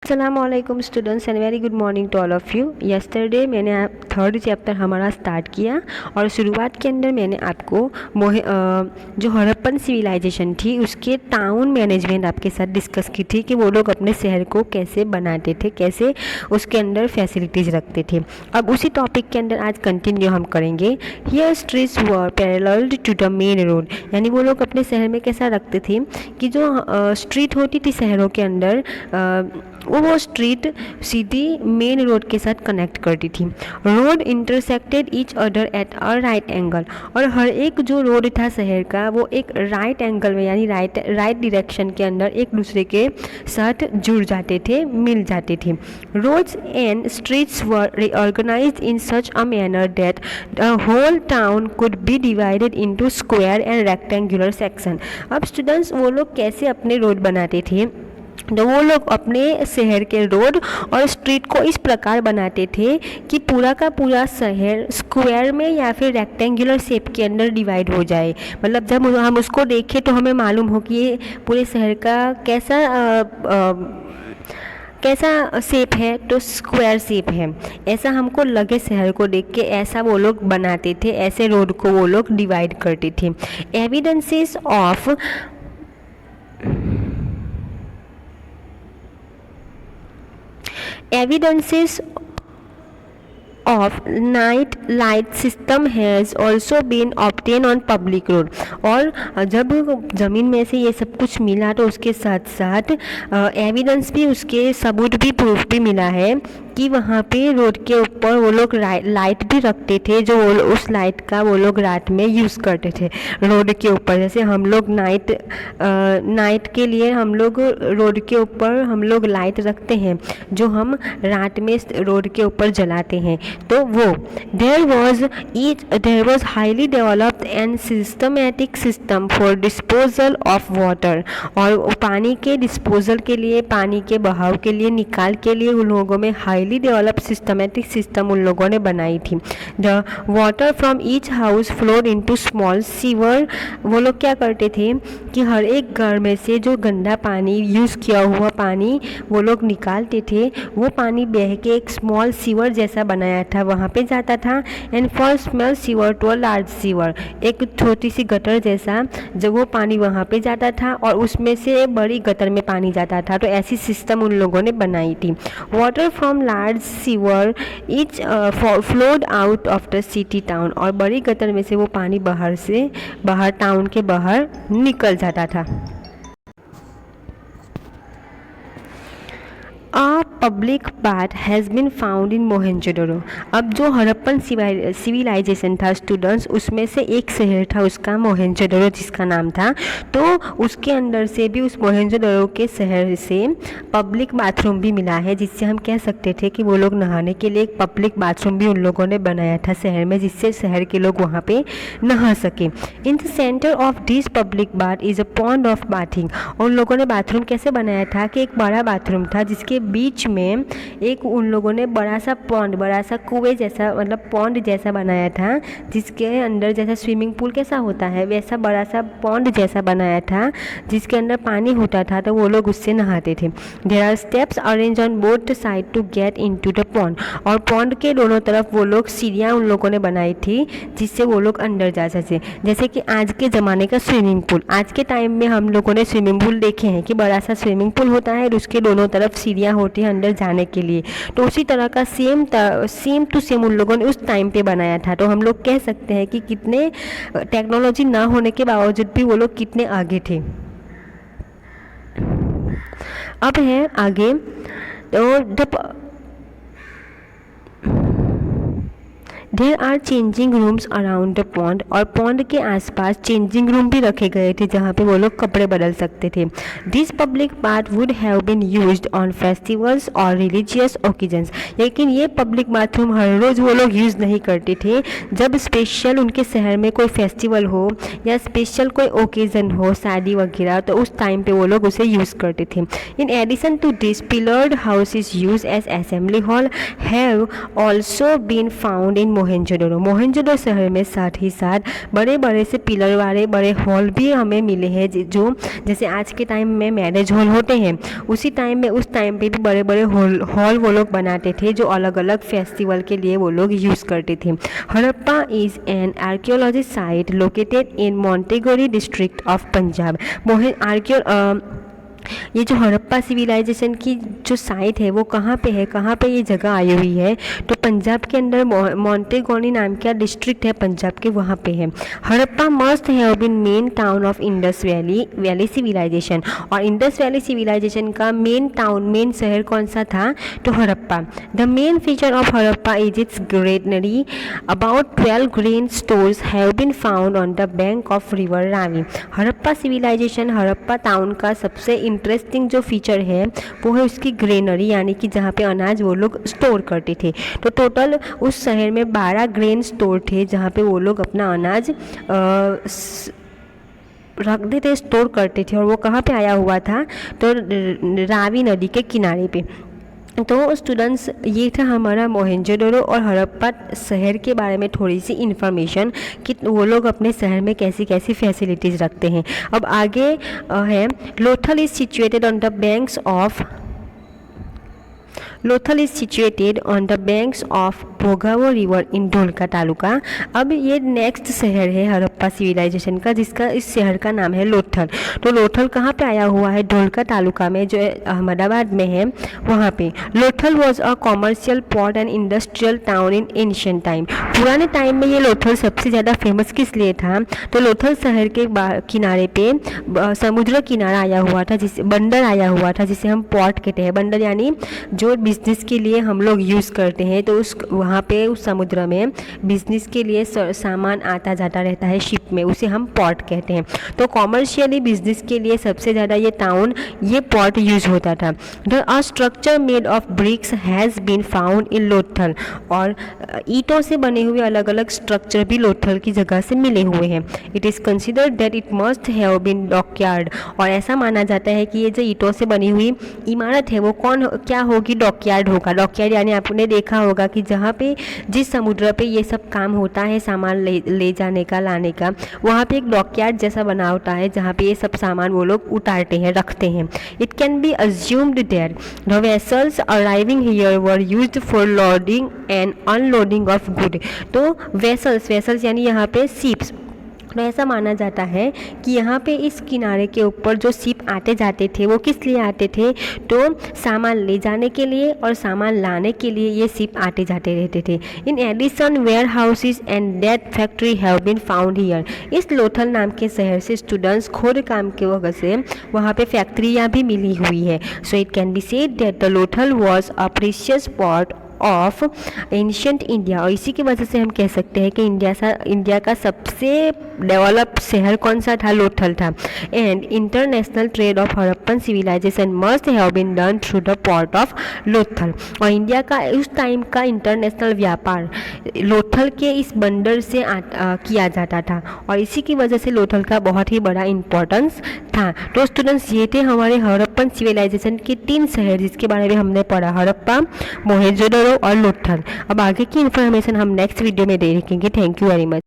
अस्सलामुअलैकुम students and very good morning to all of you. Yesterday मैंने third chapter हमारा start किया और शुरुआत के अंदर मैंने आपको जो हड़प्पन सिविलाइजेशन थी उसके टाउन मैनेजमेंट आपके साथ डिस्कस की थी कि वो लोग अपने शहर को कैसे बनाते थे, कैसे उसके अंदर फैसिलिटीज़ रखते थे। अब उसी टॉपिक के अंदर आज कंटिन्यू हम करेंगे। Here streets were parallel to the main road, यानी वो लोग अपने शहर में कैसा रखते थे कि जो स्ट्रीट होती थी शहरों के अंदर वो स्ट्रीट सीधी मेन रोड के साथ कनेक्ट करती थी। Road intersected each other at a right angle, और हर एक जो रोड था शहर का वो एक राइट एंगल में यानी राइट डायरेक्शन के अंदर एक दूसरे के साथ जुड़ जाते थे, मिल जाते थे। Roads and streets were reorganized in such a manner that the whole town could be divided into square and rectangular section। अब स्टूडेंट्स वो लोग कैसे अपने रोड बनाते थे, तो वो लोग अपने शहर के रोड और स्ट्रीट को इस प्रकार बनाते थे कि पूरा का पूरा शहर स्क्वायर में या फिर रेक्टेंगुलर शेप के अंदर डिवाइड हो जाए। मतलब जब हम उसको देखें तो हमें मालूम हो कि ये पूरे शहर का कैसा शेप है, तो स्क्वायर शेप है, ऐसा हमको लगे शहर को देख के। ऐसा वो लोग बनाते थे, ऐसे रोड को वो लोग डिवाइड करते थे। Evidences of night light system has also been obtained on public road। और जब ज़मीन में से ये सब कुछ मिला तो उसके साथ साथ एविडेंस भी, उसके सबूत भी, प्रूफ भी मिला है कि वहाँ पे रोड के ऊपर वो लोग लाइट भी रखते थे, जो उस लाइट का वो लोग रात में यूज़ करते थे रोड के ऊपर। जैसे हम लोग नाइट के लिए हम लोग रोड के ऊपर हम लोग लाइट रखते हैं जो हम रात में रोड के ऊपर जलाते हैं। तो वो there was highly developed and systematic system for disposal of water, और पानी के डिस्पोजल के लिए, पानी के बहाव के लिए, निकाल के लिए उन लोगों में हाईली डेवलप्ड सिस्टमेटिक सिस्टम उन लोगों ने बनाई थी। The water from each house flowed into small sewer. वो लोग क्या करते थे कि हर एक घर में से जो गंदा पानी, यूज़ किया हुआ पानी वो लोग निकालते थे, वो पानी बह के एक स्मॉल सीवर जैसा बनाया था वहाँ पे जाता था। And for small sewer to a large sewer, एक छोटी सी गटर जैसा, जब वो पानी वहाँ पे जाता था और उसमें से बड़ी गटर में पानी जाता था। तो ऐसी सिस्टम उन लोगों ने बनाई थी। Water from large sewer etch flowed out of the city town, और बड़ी गटर में से वो पानी बाहर टाउन के बाहर निकल जाता था। A public bath has been found in Mohenjodaro. अब जो हड़प्पन सिविलाइजेशन था स्टूडेंट्स, उसमें से एक शहर था उसका मोहनजोदड़ो जिसका नाम था। तो उसके अंदर से भी, उस मोहनजोदड़ो के शहर से पब्लिक बाथरूम भी मिला है, जिससे हम कह सकते थे कि वो लोग नहाने के लिए एक पब्लिक बाथरूम भी उन लोगों ने बनाया था शहर में, जिससे शहर के लोग वहाँ पे नहा सके। In the centre of this public bath is a pond of bathing. उन लोगों ने बाथरूम कैसे बनाया था कि एक बड़ा बाथरूम था जिसके बीच में एक उन लोगों ने बड़ा सा पॉन्ड, बड़ा सा कुएं जैसा, मतलब पॉन्ड जैसा बनाया था, जिसके अंदर जैसा स्विमिंग पूल कैसा होता है वैसा बड़ा सा पॉन्ड जैसा बनाया था, जिसके अंदर पानी होता था, तो वो लोग उससे नहाते थे। There are steps arrange on both side to get into the pond, और पॉन्ड के दोनों तरफ वो लोग सीढ़ियाँ उन लोगों ने बनाई थी जिससे वो लोग अंदर जा सके। जैसे कि आज के ज़माने का स्विमिंग पूल, आज के टाइम में हम लोगों ने स्विमिंग पूल देखे हैं कि बड़ा सा स्विमिंग पूल होता है और उसके दोनों तरफ सीढ़ियाँ होती है अंदर जाने के लिए। तो उसी तरह का सेम टू सेम उन लोगों ने उस टाइम पे बनाया था। तो हम लोग कह सकते हैं कि कितने टेक्नोलॉजी ना होने के बावजूद भी वो लोग कितने आगे थे। अब है आगे, तो there are changing rooms around the pond, और पॉन्ड के आसपास चेंजिंग रूम भी रखे गए थे जहाँ पे वो लोग कपड़े बदल सकते थे। This public bath would have been used on festivals और रिलीजियस ओकेजन्स, लेकिन ये पब्लिक बाथरूम हर रोज़ वो लोग यूज़ नहीं करते थे। जब स्पेशल उनके शहर में कोई फेस्टिवल हो या स्पेशल कोई ओकेज़न हो, शादी वगैरह, तो उस टाइम पे वो लोग उसे यूज़ करते थे। In addition to this, pillared houses use as assembly hall have also been found in Mohenjodaro. Mohenjodaro शहर में साथ ही साथ बड़े बड़े से पिलर वाले बड़े हॉल भी हमें मिले हैं, जो जैसे आज के टाइम में मैरिज हॉल होते हैं, उसी टाइम में उस टाइम पे भी बड़े बड़े हॉल वो लोग बनाते थे, जो अलग अलग फेस्टिवल के लिए वो लोग यूज़ करते थे। Harappa is an archaeology site located in Montgomery district of Punjab. ये जो हड़प्पा सिविलाइजेशन की जो साइट है वो कहाँ पे है, कहाँ पे ये जगह आई हुई है, तो पंजाब के अंदर मोंटेगोरी नाम का डिस्ट्रिक्ट है पंजाब के, वहाँ पे है। Harappa must have been main town of Indus Valley civilisation. और इंडस वैली सिविलाइजेशन का मेन शहर कौन सा था, तो Harappa. The main feature of Harappa is its granary. About 12 grain stores have been found on the bank of river Ravi. Harappa civilisation, Harappa town का सबसे interesting जो फीचर है वो है उसकी ग्रेनरी, यानी कि जहाँ पे अनाज वो लोग स्टोर करते थे। तो टोटल उस शहर में 12 ग्रेन स्टोर थे जहाँ पे वो लोग अपना अनाज रखते थे, स्टोर करते थे। और वो कहाँ पे आया हुआ था, तो रावी नदी के किनारे पे। तो स्टूडेंट्स, ये था हमारा मोहनजोदड़ो और हड़प्पा शहर के बारे में थोड़ी सी इन्फॉर्मेशन कि वो लोग अपने शहर में कैसी कैसी फैसिलिटीज़ रखते हैं। अब आगे है Lothal is situated on the banks of Lothal is situated on the banks of Bhogavo river in Dholka taluka. अब ये नेक्स्ट शहर है हड़प्पा सिविलाइजेशन का, जिसका इस शहर का नाम है लोथल। तो लोथल कहाँ पे आया हुआ है, ढोलका तालुका में, जो अहमदाबाद में है, वहाँ पे। Lothal was a commercial port and industrial town in ancient time. पुराने टाइम में ये लोथल सबसे ज़्यादा फेमस किस लिए था, तो लोथल शहर के किनारे पे समुद्र किनारा आया हुआ था, जिसे बंदर आया हुआ था, जिसे हम पोर्ट कहते हैं। बंदर यानी जो बिजनेस के लिए हम लोग यूज़ करते हैं, तो उस वहाँ पे उस समुद्र में बिजनेस के लिए सामान आता जाता रहता है शिप में, उसे हम पोर्ट कहते हैं। तो कॉमर्शियली बिजनेस के लिए सबसे ज़्यादा ये पोर्ट यूज़ होता था। The structure made of bricks has been found in Lothal. और ईंटों से बने हुए अलग अलग स्ट्रक्चर भी लोथल की जगह से मिले हुए हैं। It is considered that it must have been dockyard. और ऐसा माना जाता है कि ये जो ईंटों से बनी हुई इमारत है वो क्या होगी, डॉकयार्ड होगा। डॉकयार्ड यानी आपने देखा होगा कि जहाँ पे जिस समुद्र पे ये सब काम होता है, सामान ले जाने का, लाने का, वहाँ पे एक डॉकयार्ड जैसा बना होता है जहाँ पे ये सब सामान वो लोग उतारते हैं, रखते हैं। It can be assumed that the vessels arriving here were used for loading and unloading of good. तो वेसल्स यानी यहाँ पे शिप्स, तो ऐसा माना जाता है कि यहाँ पे इस किनारे के ऊपर जो शिप आते जाते थे वो किस लिए आते थे, तो सामान ले जाने के लिए और सामान लाने के लिए ये शिप आते जाते रहते थे। In addition warehouses and that factory have been found here. इस लोथल नाम के शहर से स्टूडेंट्स खोद काम के वजह से वहाँ पे फैक्ट्रियाँ भी मिली हुई है। So it can be said that the Lothal was a precious port of ancient India. और इसी की वजह से हम कह सकते हैं कि इंडिया का सबसे डेवलप्ड शहर कौन सा था, लोथल था। And international trade of Harappan civilisation must have been done through the port of Lothal. और इंडिया का उस टाइम का इंटरनेशनल व्यापार लोथल के इस बंदर से किया जाता था, और इसी की वजह से लोथल का बहुत ही बड़ा इम्पोर्टेंस था। तो स्टूडेंट्स, ये थे हमारे हड़प्पन सिविलाइजेशन के 3 शहर जिसके बारे में हमने पढ़ा, हड़प्पा, मोहनजोदड़ो और लोथल। अब आगे की इन्फॉर्मेशन हम नेक्स्ट वीडियो में देखेंगे। Thank you very much.